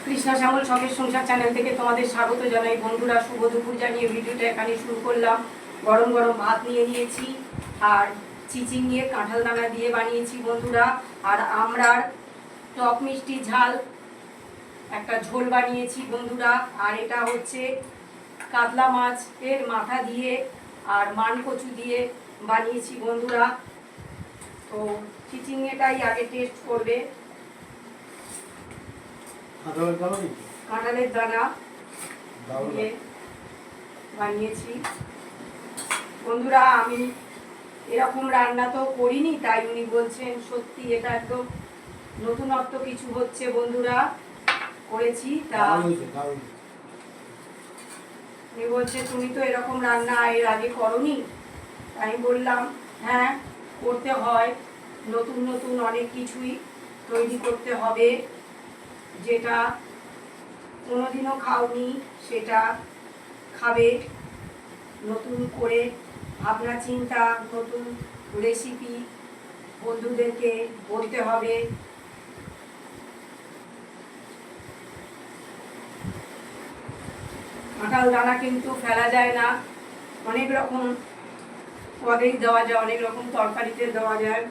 কৃষ্ণা শ্যামল শখের সংসার চ্যানেল থেকে তোমাদের স্বাগত জানাই। বন্ধুরা, শুভ দুপুর জানিয়ে ভিডিওটা এখানে শুরু করলাম। গরম গরম ভাত নিয়ে নিয়েছি আর চিচিং নিয়ে কাঁঠাল দানা দিয়ে বানিয়েছি বন্ধুরা। আর আমরার টক মিষ্টি ঝাল একটা ঝোল বানিয়েছি বন্ধুরা। আর এটা হচ্ছে কাতলা মাছের মাথা দিয়ে আর মান কচু দিয়ে বানিয়েছি বন্ধুরা। তো চিচিংটাই আগে টেস্ট করবে। কাঁঠালের দানা দিয়ে বানিয়েছি বন্ধুরা। আমি এরকম রান্না তো করিনি, তাই উনি বলছেন সত্যি এটা একদম নতুনত্ব কিছু হচ্ছে বন্ধুরা, করেছি। তা উনি বলছে তুমি তো এরকম রান্না এর আগে করনি। আমি বললাম হ্যাঁ, করতে হয়, নতুন নতুন অনেক কিছুই তৈরি করতে হবে, যেটা কোনোদিনও খাওনি সেটা খাবে। নতুন করে ভাবনা চিন্তা, নতুন রেসিপি বন্ধুদেরকে বলতে হবে। কাঁঠাল দানা কিন্তু ফেলা যায় না, অনেক রকম পদেই দেওয়া যায়, অনেক রকম তরকারিতে দেওয়া যায়।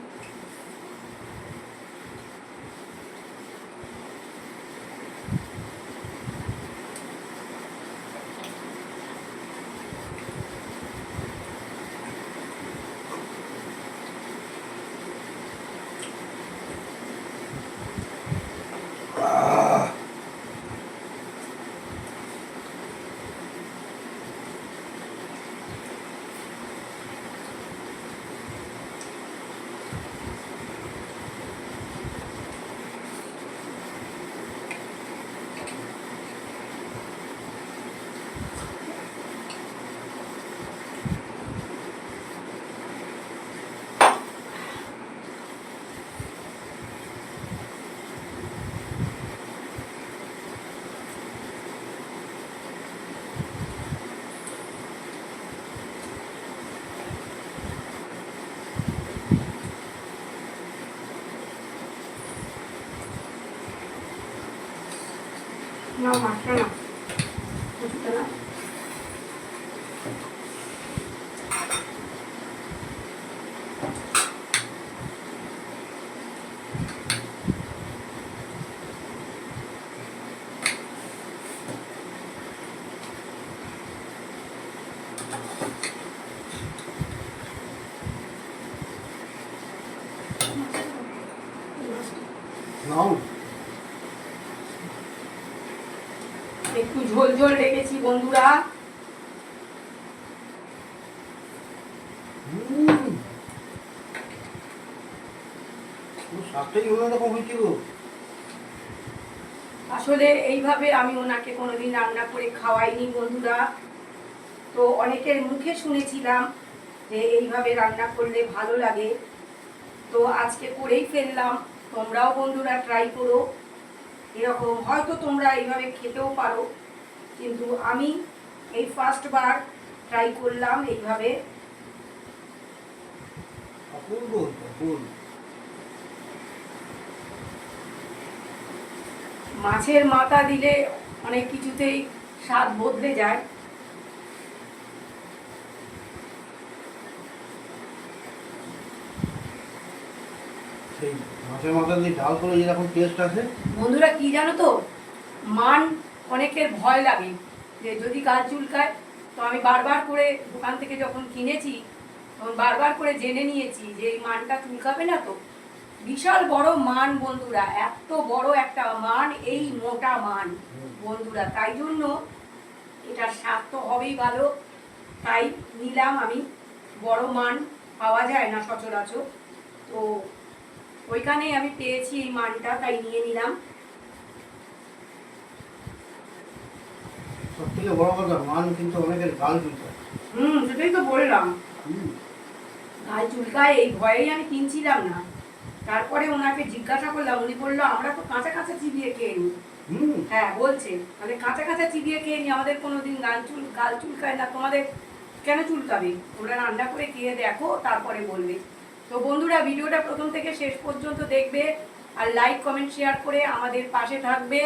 না মাছটা না, কচুটা না। একটু ঝোল ঝোল রেখেছি বন্ধুরা। আসলে এইভাবে আমি ওনাকে কোনোদিন রান্না করে খাওয়াইনি বন্ধুরা। তো অনেকের মুখে শুনেছিলাম যে এইভাবে রান্না করলে ভালো লাগে, তো আজকে করেই ফেললাম। তোমরাও বন্ধুরা ট্রাই করো, এরকম হয়তো তোমরা এইভাবে খেতেও পারো, কিন্তু আমি এই ফার্স্ট বার ট্রাই করলাম এইভাবে। মাছের মাথা দিলে অনেক কিছুতেই স্বাদ বদলে যায়। মাছের মাথা দিয়ে ডাল করে যেরকম টেস্ট আছে বন্ধুরা, কি জানো তো, মান অনেকের ভয় লাগে যে যদি গাল চুলকায়। তো আমি বারবার করে দোকান থেকে যখন কিনেছি তখন বারবার করে জেনে নিয়েছি যে এই মানটা চুলকাবে না। তো বিশাল বড় মান বন্ধুরা, এত বড় একটা মান, এই মোটা মান বন্ধুরা, তাই জন্য এটার স্বাদ তো হবেই ভালো, তাই নিলাম আমি। বড় মান পাওয়া যায় না সচরাচর, তো ওইখানেই আমি পেয়েছি এই মানটা, তাই নিয়ে নিলাম। সব থেকে বড় কথা, মান কিন্তু অনেকের গাল চুলকায়। সেটাই তো বললাম, গাল চুলকায়, এই ভয়েই আমি কিনছিলাম না। তারপরে ওনাকে জিজ্ঞাসা করলাম, উনি বললো আমরা তো কাঁচা কাঁচা চিবিয়ে খেয়ে নিই। হ্যাঁ বলছে, মানে কাঁচা কাঁচা চিবিয়ে খেয়ে নিই, আমাদের কোনোদিন গাল চুলকায় না। তোমাদের কেন চুলকাবে? তোমরা রান্না করে খেয়ে দেখো, তারপরে বলবে। তো বন্ধুরা, ভিডিওটা প্রথম থেকে শেষ পর্যন্ত দেখবে আর লাইক কমেন্ট শেয়ার করে আমাদের পাশে থাকবে।